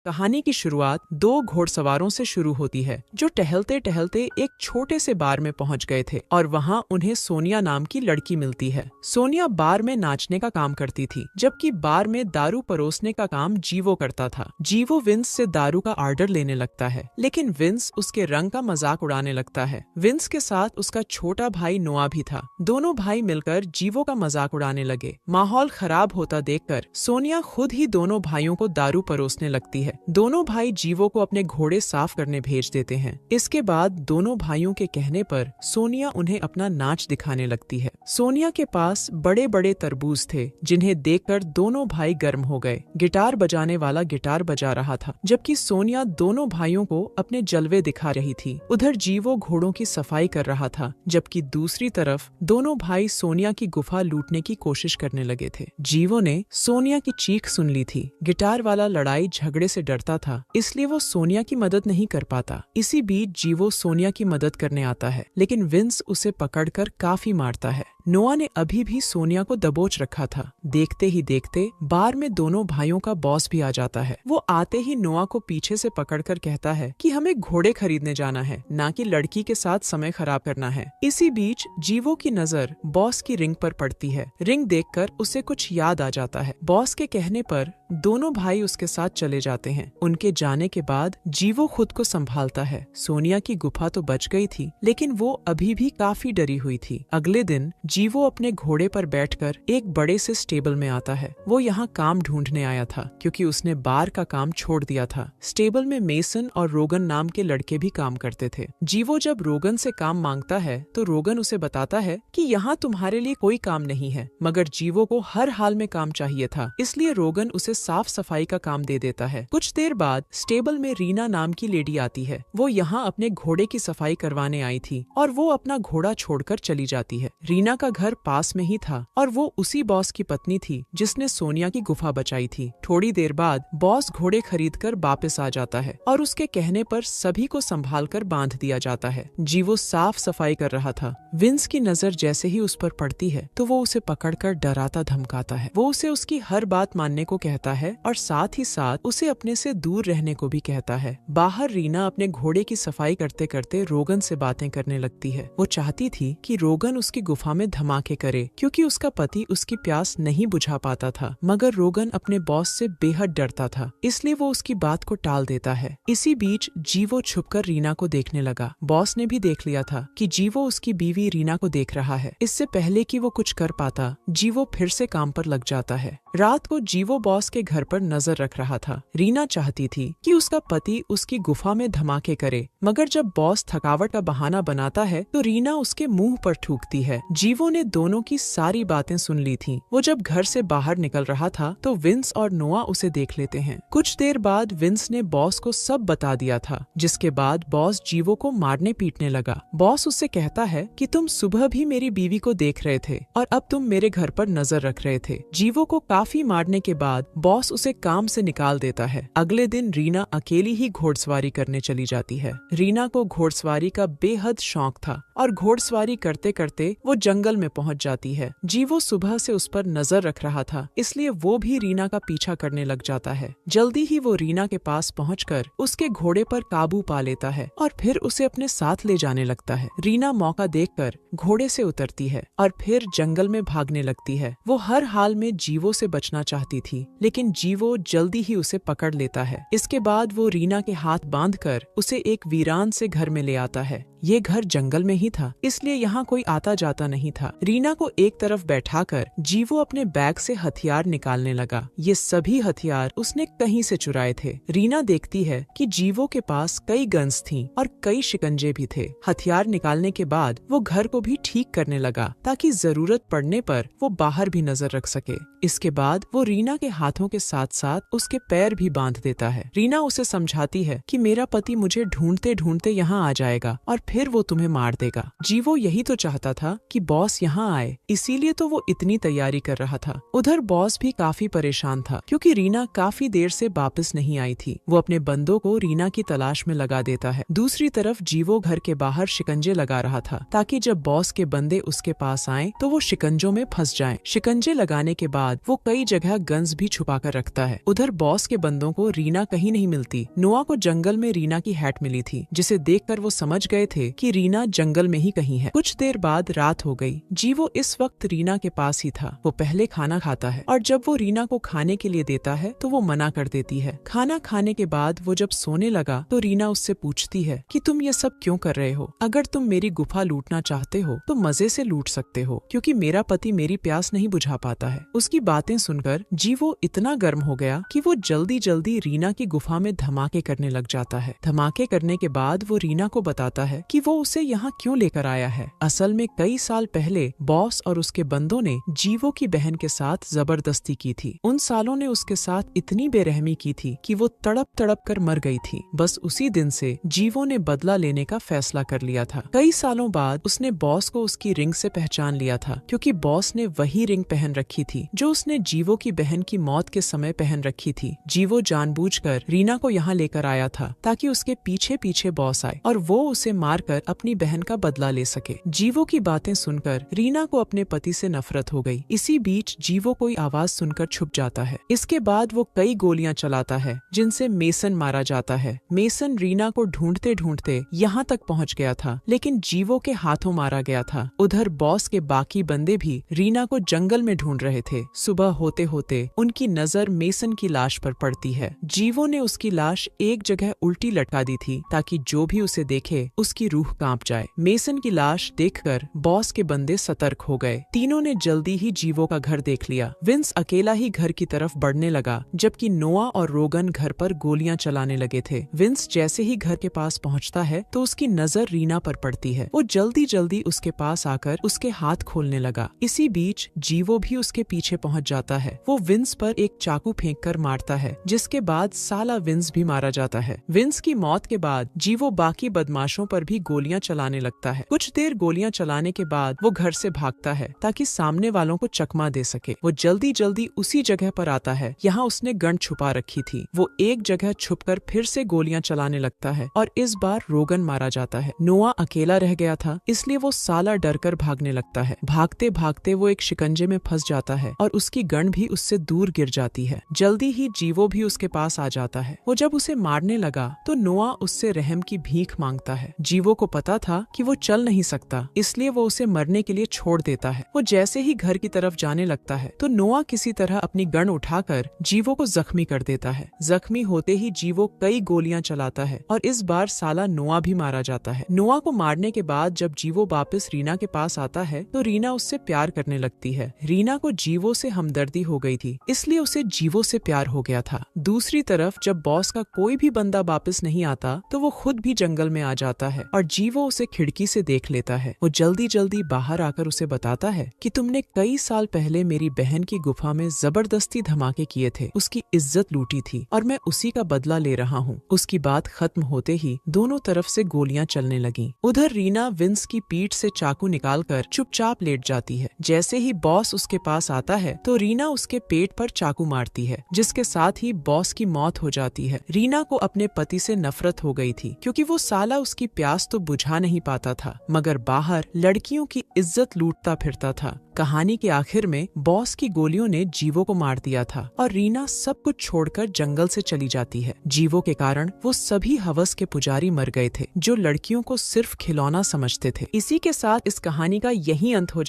कहानी की शुरुआत दो घोड़सवारों से शुरू होती है जो टहलते टहलते एक छोटे से बार में पहुंच गए थे और वहां उन्हें सोनिया नाम की लड़की मिलती है। सोनिया बार में नाचने का काम करती थी, जबकि बार में दारू परोसने का काम जीवो करता था। जीवो विंस से दारू का ऑर्डर लेने लगता है, लेकिन विंस उसके रंग का मजाक उड़ाने लगता है। विंस के साथ उसका छोटा भाई नोआ भी था। दोनों भाई मिलकर जीवो का मजाक उड़ाने लगे। माहौल खराब होता देखकर सोनिया खुद ही दोनों भाइयों को दारू परोसने लगती है। दोनों भाई जीवो को अपने घोड़े साफ करने भेज देते हैं। इसके बाद दोनों भाइयों के कहने पर सोनिया उन्हें अपना नाच दिखाने लगती है। सोनिया के पास बड़े बड़े तरबूज थे, जिन्हें देखकर दोनों भाई गर्म हो गए। गिटार बजाने वाला गिटार बजा रहा था, जबकि सोनिया दोनों भाइयों को अपने जलवे दिखा रही थी। उधर जीवो घोड़ों की सफाई कर रहा था, जबकि दूसरी तरफ दोनों भाई सोनिया की गुफा लूटने की कोशिश करने लगे थे। जीवो ने सोनिया की चीख सुन ली थी। गिटार वाला लड़ाई झगड़े से डरता था, इसलिए वो सोनिया की मदद नहीं कर पाता। इसी बीच जीवो सोनिया की मदद करने आता है, लेकिन विंस उसे पकड़कर काफी मारता है। नोआ ने अभी भी सोनिया को दबोच रखा था। देखते ही देखते बार में दोनों भाइयों का बॉस भी आ जाता है। वो आते ही नोआ को पीछे से पकड़कर कहता है कि हमें घोड़े खरीदने जाना है, ना कि लड़की के साथ समय खराब करना है। इसी बीच जीवो की नजर बॉस की रिंग पर पड़ती है। रिंग देखकर उसे कुछ याद आ जाता है। बॉस के कहने पर दोनों भाई उसके साथ चले जाते हैं। उनके जाने के बाद जीवो खुद को संभालता है। सोनिया की गुफा तो बच गई थी, लेकिन वो अभी भी काफी डरी हुई थी। अगले दिन जीवो अपने घोड़े पर बैठकर एक बड़े से स्टेबल में आता है। वो यहाँ काम ढूंढने आया था, क्योंकि उसने बार का काम छोड़ दिया था। स्टेबल में मेसन और रोगन नाम के लड़के भी काम करते थे। जीवो जब रोगन से काम मांगता है तो रोगन उसे बताता है कि यहाँ तुम्हारे लिए कोई काम नहीं है, मगर जीवो को हर हाल में काम चाहिए था, इसलिए रोगन उसे साफ सफाई का काम दे देता है। कुछ देर बाद स्टेबल में रीना नाम की लेडी आती है। वो यहाँ अपने घोड़े की सफाई करवाने आई थी और वो अपना घोड़ा छोड़कर चली जाती है। रीना का घर पास में ही था और वो उसी बॉस की पत्नी थी जिसने सोनिया की गुफा बचाई थी। थोड़ी देर बाद बॉस घोड़े खरीदकर वापस आ जाता है और उसके कहने पर सभी को संभालकर बांध दिया जाता है। जीवो साफ सफाई कर रहा था। विंस की नजर जैसे ही उस पर पड़ती है तो वो उसे पकड़कर डराता धमकाता है। वो उसे उसकी हर बात मानने को कहता है और साथ ही साथ उसे अपने से दूर रहने को भी कहता है। बाहर रीना अपने घोड़े की सफाई करते करते रोगन से बातें करने लगती है। वो चाहती थी कि रोगन उसकी गुफा में धमाके करे, क्योंकि उसका पति उसकी प्यास नहीं बुझा पाता था, मगर रोगन अपने बॉस से बेहद डरता था, इसलिए वो उसकी बात को टाल देता है। इसी बीच जीवो छुपकर रीना को देखने लगा। बॉस ने भी देख लिया था कि जीवो उसकी बीवी रीना को देख रहा है। इससे पहले कि वो कुछ कर पाता, जीवो फिर से काम पर लग जाता है। रात को जीवो बॉस के घर पर नजर रख रहा था। रीना चाहती थी कि उसका पति उसकी गुफा में धमाके करे, मगर जब बॉस थकावट का बहाना बनाता है तो रीना उसके मुंह पर थूकती है। जीवो ने दोनों की सारी बातें सुन ली थी। वो जब घर से बाहर निकल रहा था तो विंस और नोआ उसे देख लेते हैं। कुछ देर बाद विंस ने बॉस को सब बता दिया था, जिसके बाद बॉस जीवो को मारने पीटने लगा। बॉस उससे कहता है कि तुम सुबह भी मेरी बीवी को देख रहे थे और अब तुम मेरे घर पर नजर रख रहे थे। जीवो को काफी मारने के बाद बॉस उसे काम से निकाल देता है। अगले दिन रीना अकेली ही घोड़सवारी करने चली जाती है। रीना को घोड़सवारी का बेहद शौक था और घोड़सवारी करते करते वो जंगल में पहुंच जाती है। जीवो सुबह से उस पर नजर रख रहा था, इसलिए वो भी रीना का पीछा करने लग जाता है। जल्दी ही वो रीना के पास पहुंचकर उसके घोड़े पर काबू पा लेता है और फिर उसे अपने साथ ले जाने लगता है। रीना मौका देखकर घोड़े से उतरती है और फिर जंगल में भागने लगती है। वो हर हाल में जीवो से बचना चाहती थी, लेकिन जीवो जल्दी ही उसे पकड़ लेता है। इसके बाद वो रीना के हाथ बांधकर उसे एक वीरान से घर में ले आता है। ये घर जंगल में ही था, इसलिए यहाँ कोई आता जाता नहीं था। रीना को एक तरफ बैठाकर जीवो अपने बैग से हथियार निकालने लगा। ये सभी हथियार उसने कहीं से चुराए थे। रीना देखती है कि जीवो के पास कई गन्स थीं और कई शिकंजे भी थे। हथियार निकालने के बाद वो घर को भी ठीक करने लगा, ताकि जरूरत पड़ने पर वो बाहर भी नजर रख सके। इसके बाद वो रीना के हाथों के साथ साथ उसके पैर भी बांध देता है। रीना उसे समझाती है कि मेरा पति मुझे ढूंढते ढूंढते यहाँ आ जाएगा और फिर वो तुम्हें मार देगा। जीवो यही तो चाहता था कि बॉस यहाँ आए, इसीलिए तो वो इतनी तैयारी कर रहा था। उधर बॉस भी काफी परेशान था क्योंकि रीना काफी देर से वापस नहीं आई थी। वो अपने बंदों को रीना की तलाश में लगा देता है। दूसरी तरफ जीवो घर के बाहर शिकंजे लगा रहा था ताकि जब बॉस के बंदे उसके पास आएं तो वो शिकंजों में फंस जाएं। शिकंजे लगाने के बाद वो कई जगह गन्स भी छुपा कर रखता है। उधर बॉस के बंदों को रीना कहीं नहीं मिलती। नोआ को जंगल में रीना की हैट मिली थी, जिसे देखकर वो समझ गए थे कि रीना जंगल में ही कहीं है। कुछ देर बाद रात हो गई। जीवो इस वक्त रीना के पास ही था। वो पहले खाना खाता है और जब वो रीना को खाने के लिए देता है तो वो मना कर देती है। खाना खाने के बाद वो जब सोने लगा तो रीना उससे पूछती है कि तुम ये सब क्यों कर रहे हो? अगर तुम मेरी गुफा लूटना चाहते हो तो मजे से लूट सकते हो, क्योंकि मेरा पति मेरी प्यास नहीं बुझा पाता है। उसकी बातें सुनकर जीवो इतना गर्म हो गया कि वो जल्दी जल्दी रीना की गुफा में धमाके करने लग जाता है। धमाके करने के बाद वो रीना को बताता है कि वो उसे यहाँ क्यों लेकर आया है। असल में कई साल पहले बॉस और उसके बंदों ने जीवो की बहन के साथ जबरदस्ती की थी। उन सालों ने उसके साथ इतनी बेरहमी की थी कि वो तड़प तड़प कर मर गई थी। बस उसी दिन से जीवो ने बदला लेने का फैसला कर लिया था। कई सालों बाद उसने बॉस को उसकी रिंग से पहचान लिया था, क्योंकि बॉस ने वही रिंग पहन रखी थी जो उसने जीवो की बहन की मौत के समय पहन रखी थी। जीवो जानबूझकर रीना को यहाँ लेकर आया था ताकि उसके पीछे पीछे बॉस आए और वो उसे मारकर अपनी बहन का बदला ले सके। जीवो की बातें सुनकर रीना को अपने पति से नफरत हो गई। इसी बीच जीवो कोई आवाज सुनकर छुप जाता है। इसके बाद वो कई गोलियां चलाता है जिनसे मेसन मारा जाता है। मेसन रीना को ढूंढते ढूंढते यहाँ तक पहुँच गया था, लेकिन जीवो के हाथों मारा गया था। उधर बॉस के बाकी बंदे भी रीना को जंगल में ढूंढ रहे थे। सुबह होते होते उनकी नजर मेसन की लाश पर पड़ती है। जीवो ने उसकी लाश एक जगह उल्टी लटका दी थी ताकि जो भी उसे देखे उसकी रूह कांप जाए। मेसन की लाश देखकर बॉस के बंदे सतर्क हो गए। तीनों ने जल्दी ही जीवो का घर देख लिया। विंस अकेला ही घर की तरफ बढ़ने लगा, जबकि नोआ और रोगन घर पर गोलियां चलाने लगे थे। विंस जैसे ही घर के पास पहुंचता है तो उसकी नजर रीना पर पड़ती है। वो जल्दी जल्दी उसके पास आकर उसके हाथ खोलने लगा। इसी बीच जीवो भी उसके पीछे पहुंच जाता है। वो विंस पर एक चाकू फेंक कर मारता है, जिसके बाद साला विंस भी मारा जाता है। विंस की मौत के बाद जीवो बाकी बदमाशों पर भी गोलियां चलाने लगता है। कुछ देर गोलियां चलाने के बाद वो घर से भागता है ताकि सामने वालों को चकमा दे सके। वो जल्दी जल्दी उसी जगह पर आता है यहाँ उसने गन छुपा रखी थी। वो एक जगह छुपकर फिर से गोलियां चलाने लगता है और इस बार रोगन मारा जाता है। नोआ अकेला रह गया था, इसलिए वो साला डरकर भागने लगता है। भागते भागते वो एक शिकंजे में फंस जाता है और उसकी गन भी उससे दूर गिर जाती है। जल्दी ही जीवो भी उसके पास आ जाता है। वो जब उसे मारने लगा तो नोआ उससे रहम की भीख मांगता है। जीवो को पता था कि वो चल नहीं सकता, इसलिए वो उसे मरने के लिए छोड़ देता है। वो जैसे ही घर की तरफ जाने लगता है तो नोआ किसी तरह अपनी गन उठाकर जीवो को जख्मी कर देता है। जख्मी होते ही जीवो कई गोलियां चलाता है और इस बार साला नोआ भी मारा जाता है। नोआ को मारने के बाद जब जीवो वापस रीना के पास आता है तो रीना उससे प्यार करने लगती है। रीना को जीवो से हमदर्दी हो गई थी, इसलिए उसे जीवो से प्यार हो गया था। दूसरी तरफ जब बॉस का कोई भी बंदा वापस नहीं आता तो वो खुद भी जंगल में आ जाता है और जीवो उसे खिड़की से देख लेता है। वो जल्दी जल्दी बाहर आकर उसे बताता है कि तुमने कई साल पहले मेरी बहन की गुफा में जबरदस्ती धमाके किए थे, उसकी इज्जत लूटी थी और मैं उसी का बदला ले रहा हूँ। उसकी बात खत्म होते ही दोनों तरफ से गोलियां चलने लगीं। उधर रीना विंस की पीठ से चाकू निकालकर चुपचाप लेट जाती है। जैसे ही बॉस उसके पास आता है तो रीना उसके पेट पर चाकू मारती है, जिसके साथ ही बॉस की मौत हो जाती है। रीना को अपने पति से नफरत हो गई थी, क्योंकि वो साला उसकी प्यास तो बुझा नहीं पाता था, मगर बाहर लड़कियों की इज्जत लूटता फिरता था। कहानी के आखिर में बॉस की गोलियों ने जीवो को मार दिया था और रीना सब कुछ छोड़कर जंगल से चली जाती है। जीवो के कारण वो सभी हवस के पुजारी मर गए थे, जो लड़कियों को सिर्फ खिलौना समझते थे। इसी के साथ इस कहानी का यही अंत हो